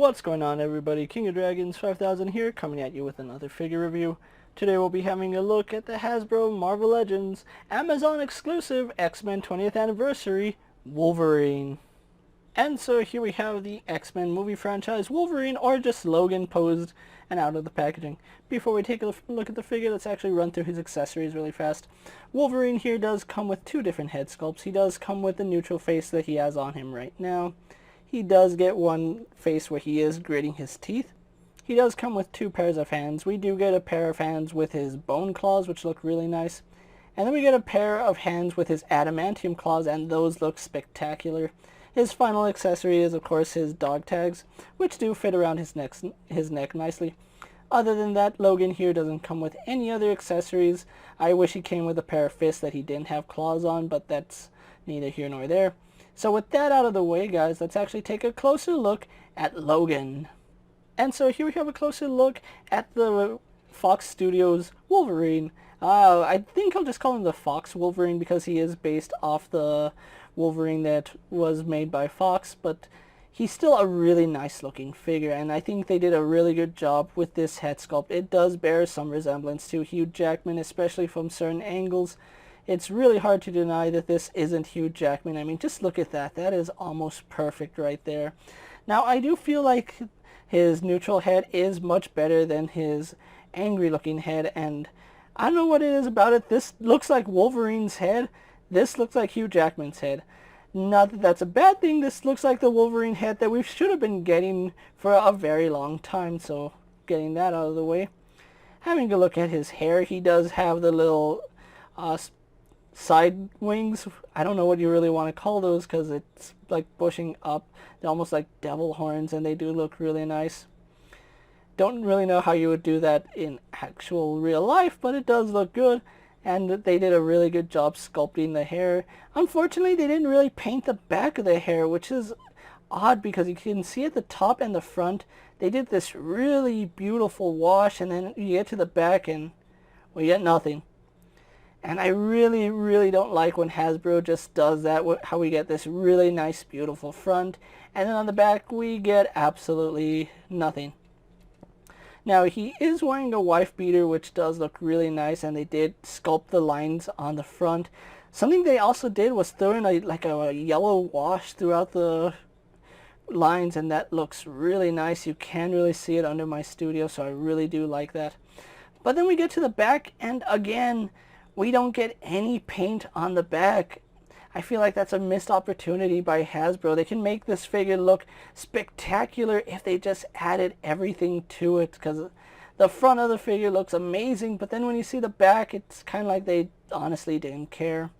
What's going on, everybody? King of Dragons 5000 here, coming at you with another figure review. Today we'll be having a look at the Hasbro Marvel Legends Amazon exclusive X-Men 20th Anniversary Wolverine. And so here we have the X-Men movie franchise Wolverine, or just Logan, posed and out of the packaging. Before we take a look at the figure, let's actually run through his accessories really fast. Wolverine here does come with two different head sculpts. He does come with the neutral face that he has on him right now. He does get one face where he is gritting his teeth. He does come with two pairs of hands. We do get a pair of hands with his bone claws, which look really nice. And then we get a pair of hands with his adamantium claws, and those look spectacular. His final accessory is, of course, his dog tags, which do fit around his neck nicely. Other than that, Logan here doesn't come with any other accessories. I wish he came with a pair of fists that he didn't have claws on, but that's neither here nor there. So with that out of the way, guys, let's actually take a closer look at Logan. And so here we have a closer look at the Fox Studios Wolverine. I think I'll just call him the Fox Wolverine because he is based off the Wolverine that was made by Fox, but he's still a really nice looking figure, and I think they did a really good job with this head sculpt. It does bear some resemblance to Hugh Jackman, especially from certain angles. It's really hard to deny that this isn't Hugh Jackman. I mean, just look at that. That is almost perfect right there. Now, I do feel like his neutral head is much better than his angry looking head, and I don't know what it is about it. This looks like Wolverine's head. This looks like Hugh Jackman's head. Not that that's a bad thing. This looks like the Wolverine head that we should have been getting for a very long time, so getting that out of the way. Having a look at his hair, he does have the little side wings. I don't know what you really want to call those because it's like bushing up. They're almost like devil horns, and they do look really nice. Don't really know how you would do that in actual real life, but it does look good, and they did a really good job sculpting the hair. Unfortunately, they didn't really paint the back of the hair, which is odd because you can see at the top and the front they did this really beautiful wash, and then you get to the back and, well, you get nothing. And I really don't like when Hasbro just does that, how we get this really nice, beautiful front, and then on the back we get absolutely nothing. Now, he is wearing a wife beater, which does look really nice, and they did sculpt the lines on the front. Something they also did was throw in a yellow wash throughout the lines, and that looks really nice. You can really see it under my studio, so I really do like that. But then we get to the back, and again, we don't get any paint on the back. I feel like that's a missed opportunity by Hasbro. They can make this figure look spectacular if they just added everything to it, because the front of the figure looks amazing, but then when you see the back, it's kind of like they honestly didn't care.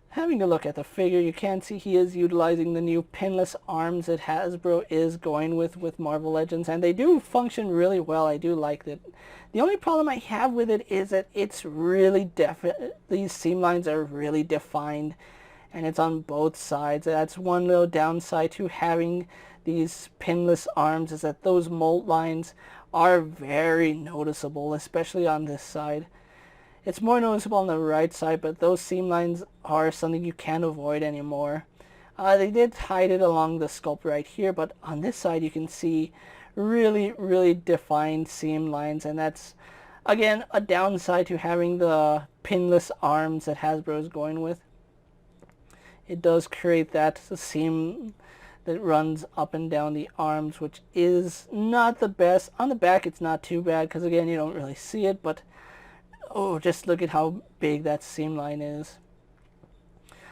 Having a look at the figure, you can see he is utilizing the new Pinless Arms that Hasbro is going with Marvel Legends, and they do function really well. I do like it. The only problem I have with it is that it's really these seam lines are really defined, and it's on both sides. That's one little downside to having these Pinless Arms, is that those mold lines are very noticeable, especially on this side. It's more noticeable on the right side, but those seam lines are something you can't avoid anymore. They did hide it along the sculpt right here, but on this side you can see really defined seam lines, and that's, again, a downside to having the Pinless Arms that Hasbro is going with. It does create that seam that runs up and down the arms, which is not the best. On the back it's not too bad because, again, you don't really see it, but oh, just look at how big that seam line is.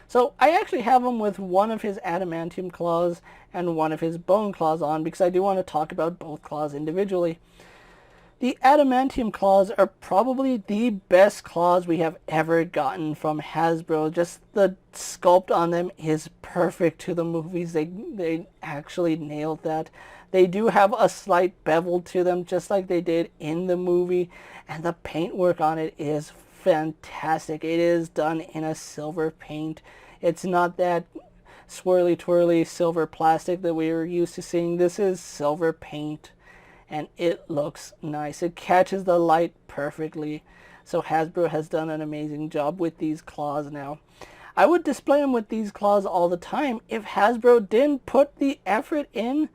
So I actually have him with one of his adamantium claws and one of his bone claws on, because I do want to talk about both claws individually. The adamantium claws are probably the best claws we have ever gotten from Hasbro. Just the sculpt on them is perfect to the movies. They actually nailed that. They do have a slight bevel to them, just like they did in the movie, and the paintwork on it is fantastic. It is done in a silver paint. It's not that swirly twirly silver plastic that we were used to seeing. This is silver paint, and it looks nice. It catches the light perfectly. So Hasbro has done an amazing job with these claws now. I would display them with these claws all the time if Hasbro didn't put the effort in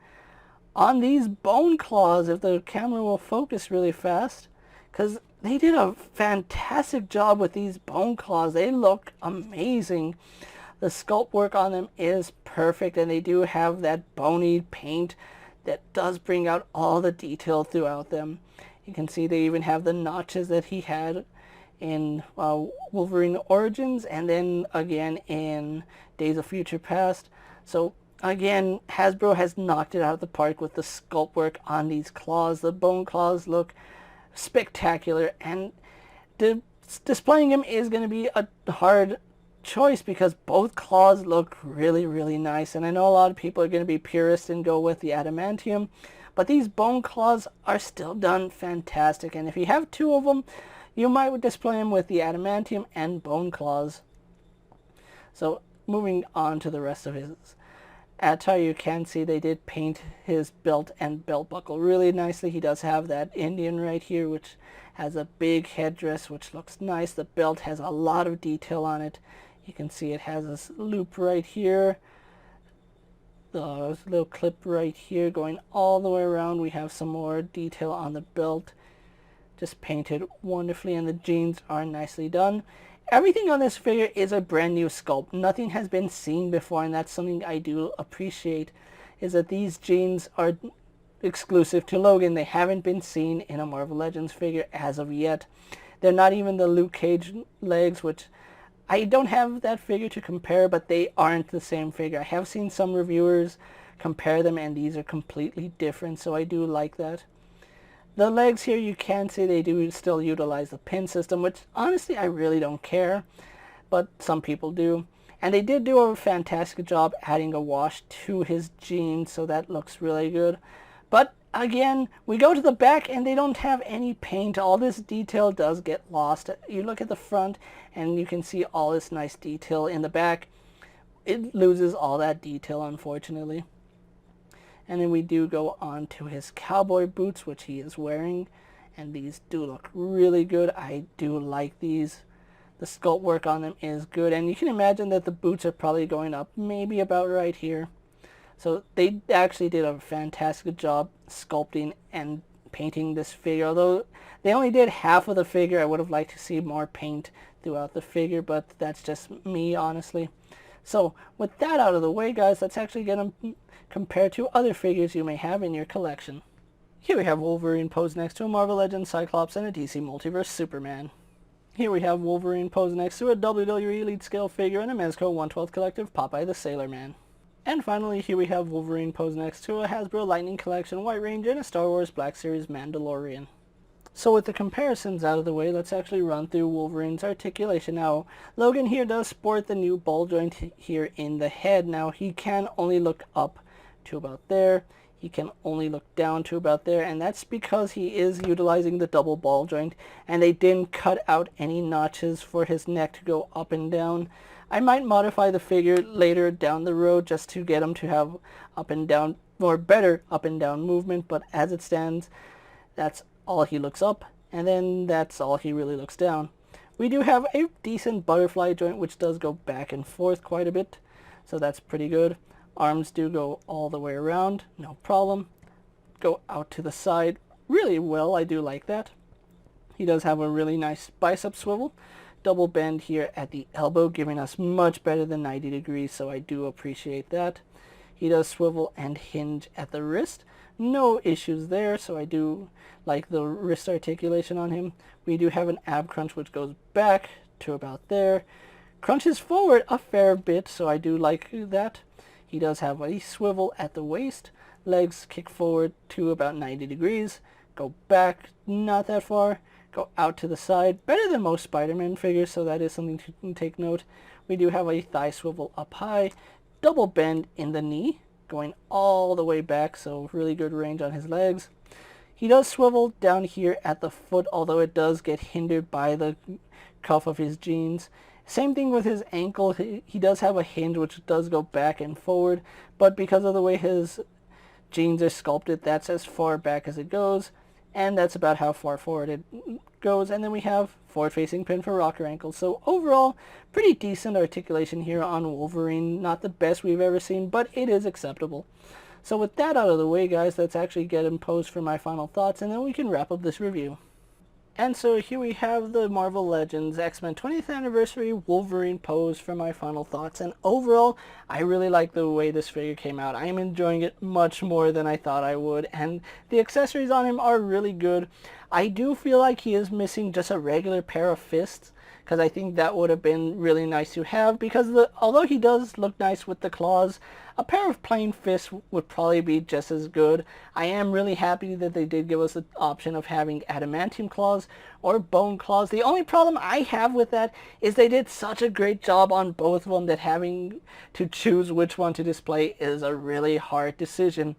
on these bone claws, if the camera will focus really fast, because they did a fantastic job with these bone claws. They look amazing. The sculpt work on them is perfect, and they do have that bony paint that does bring out all the detail throughout them. You can see they even have the notches that he had in Wolverine Origins, and then again in Days of Future Past. So again, Hasbro has knocked it out of the park with the sculpt work on these claws. The bone claws look spectacular, and displaying them is going to be a hard choice because both claws look really, really nice. And I know a lot of people are going to be purists and go with the adamantium, but these bone claws are still done fantastic. And if you have two of them, you might display them with the adamantium and bone claws. So moving on to the rest of his attire, you can see they did paint his belt and belt buckle really nicely. He does have that Indian right here, which has a big headdress, which looks nice. The belt has a lot of detail on it. You can see it has this loop right here, the little clip right here going all the way around. We have some more detail on the belt, just painted wonderfully, and the jeans are nicely done. Everything on this figure is a brand new sculpt. Nothing has been seen before, and that's something I do appreciate, is that these jeans are exclusive to Logan. They haven't been seen in a Marvel Legends figure as of yet. They're not even the Luke Cage legs, which I don't have that figure to compare, but they aren't the same figure. I have seen some reviewers compare them, and these are completely different, so I do like that. The legs here, you can see they do still utilize the pin system, which honestly I really don't care, but some people do. And they did do a fantastic job adding a wash to his jeans, so that looks really good. But again, we go to the back and they don't have any paint. All this detail does get lost. You look at the front and you can see all this nice detail. In the back, it loses all that detail, unfortunately. And then we do go on to his cowboy boots, which he is wearing. And these do look really good. I do like these. The sculpt work on them is good. And you can imagine that the boots are probably going up maybe about right here. So they actually did a fantastic job sculpting and painting this figure. Although they only did half of the figure, I would have liked to see more paint throughout the figure. But that's just me, honestly. So with that out of the way, guys, let's actually get them compared to other figures you may have in your collection. Here we have Wolverine posed next to a Marvel Legends Cyclops and a DC Multiverse Superman. Here we have Wolverine posed next to a WWE Elite Scale figure and a Mezco 1/12 Collective Popeye the Sailor Man. And finally, here we have Wolverine posed next to a Hasbro Lightning Collection White Ranger and a Star Wars Black Series Mandalorian. So with the comparisons out of the way, let's actually run through Wolverine's articulation. Now, Logan here does sport the new ball joint here in the head. Now, he can only look up to about there. He can only look down to about there, and that's because he is utilizing the double ball joint, and they didn't cut out any notches for his neck to go up and down. I might modify the figure later down the road just to get him to have up and down, or better up and down movement, but as it stands, that's all he looks up, and then that's all he really looks down. We do have a decent butterfly joint, which does go back and forth quite a bit, so that's pretty good. Arms do go all the way around, no problem. Go out to the side really well, I do like that. He does have a really nice bicep swivel. Double bend here at the elbow, giving us much better than 90 degrees, so I do appreciate that. He does swivel and hinge at the wrist. No issues there, so I do like the wrist articulation on him. We do have an ab crunch, which goes back to about there. Crunches forward a fair bit, so I do like that. He does have a swivel at the waist. Legs kick forward to about 90 degrees. Go back, not that far. Go out to the side. Better than most Spider-Man figures, so that is something to take note. We do have a thigh swivel up high. Double bend in the knee, going all the way back, so really good range on his legs. He does swivel down here at the foot, although it does get hindered by the cuff of his jeans. Same thing with his ankle. He does have a hinge which does go back and forward, but because of the way his jeans are sculpted, that's as far back as it goes, and that's about how far forward it goes. And then we have forward-facing pin for rocker ankles. So overall, pretty decent articulation here on Wolverine. Not the best we've ever seen, but it is acceptable. So with that out of the way, guys, let's actually get in pose for my final thoughts, and then we can wrap up this review. And so here we have the Marvel Legends X-Men 20th Anniversary Wolverine pose for my final thoughts. And overall, I really like the way this figure came out. I am enjoying it much more than I thought I would. And the accessories on him are really good. I do feel like he is missing just a regular pair of fists, because I think that would have been really nice to have, because although he does look nice with the claws, a pair of plain fists would probably be just as good. I am really happy that they did give us the option of having Adamantium Claws or Bone Claws. The only problem I have with that is they did such a great job on both of them that having to choose which one to display is a really hard decision.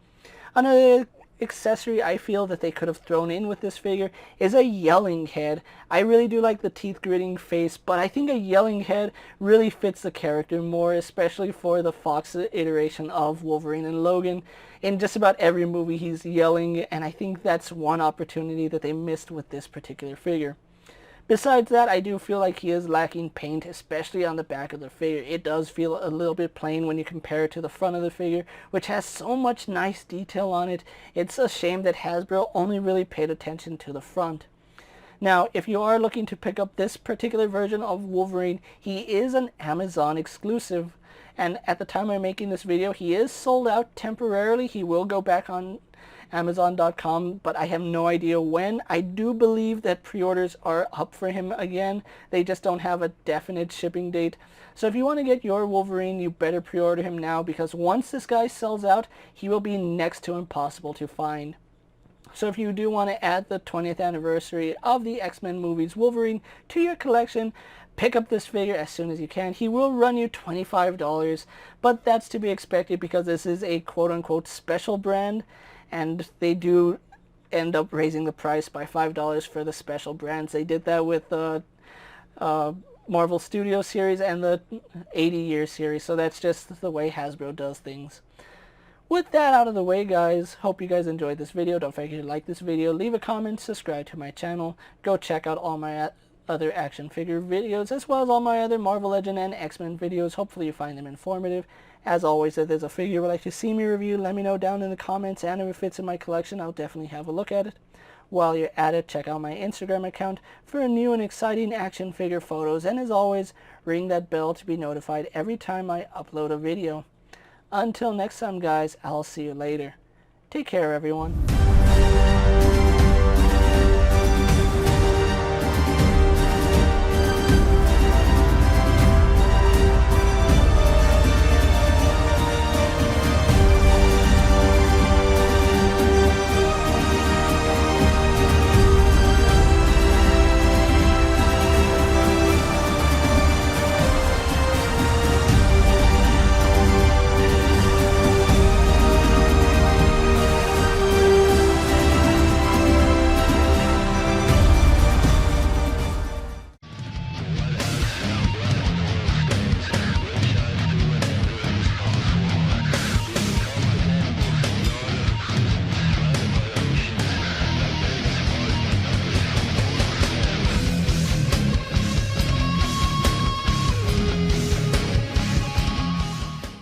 Another accessory I feel that they could have thrown in with this figure is a yelling head. I really do like the teeth gritting face, but I think a yelling head really fits the character more, especially for the Fox iteration of Wolverine and Logan. In just about every movie he's yelling, and I think that's one opportunity that they missed with this particular figure. Besides that, I do feel like he is lacking paint, especially on the back of the figure. It does feel a little bit plain when you compare it to the front of the figure, which has so much nice detail on it. It's a shame that Hasbro only really paid attention to the front. Now, if you are looking to pick up this particular version of Wolverine, he is an Amazon exclusive. And at the time I'm making this video, he is sold out temporarily. He will go back on Amazon.com, but I have no idea when. I do believe that pre-orders are up for him again. They just don't have a definite shipping date. So if you want to get your Wolverine, you better pre-order him now, because once this guy sells out, he will be next to impossible to find. So if you do want to add the 20th anniversary of the X-Men movies Wolverine to your collection, pick up this figure as soon as you can. He will run you $25, but that's to be expected because this is a quote-unquote special brand, and they do end up raising the price by $5 for the special brands. They did that with the Marvel Studios series and the 80-year series, so that's just the way Hasbro does things. With that out of the way, guys, hope you guys enjoyed this video. Don't forget to like this video, leave a comment, subscribe to my channel. Go check out all my other action figure videos, as well as all my other Marvel Legend and X-Men videos. Hopefully you find them informative. As always, if there's a figure you would like to see me review, let me know down in the comments, and if it fits in my collection, I'll definitely have a look at it. While you're at it, check out my Instagram account for new and exciting action figure photos, and as always, ring that bell to be notified every time I upload a video. Until next time, guys, I'll see you later. Take care, everyone.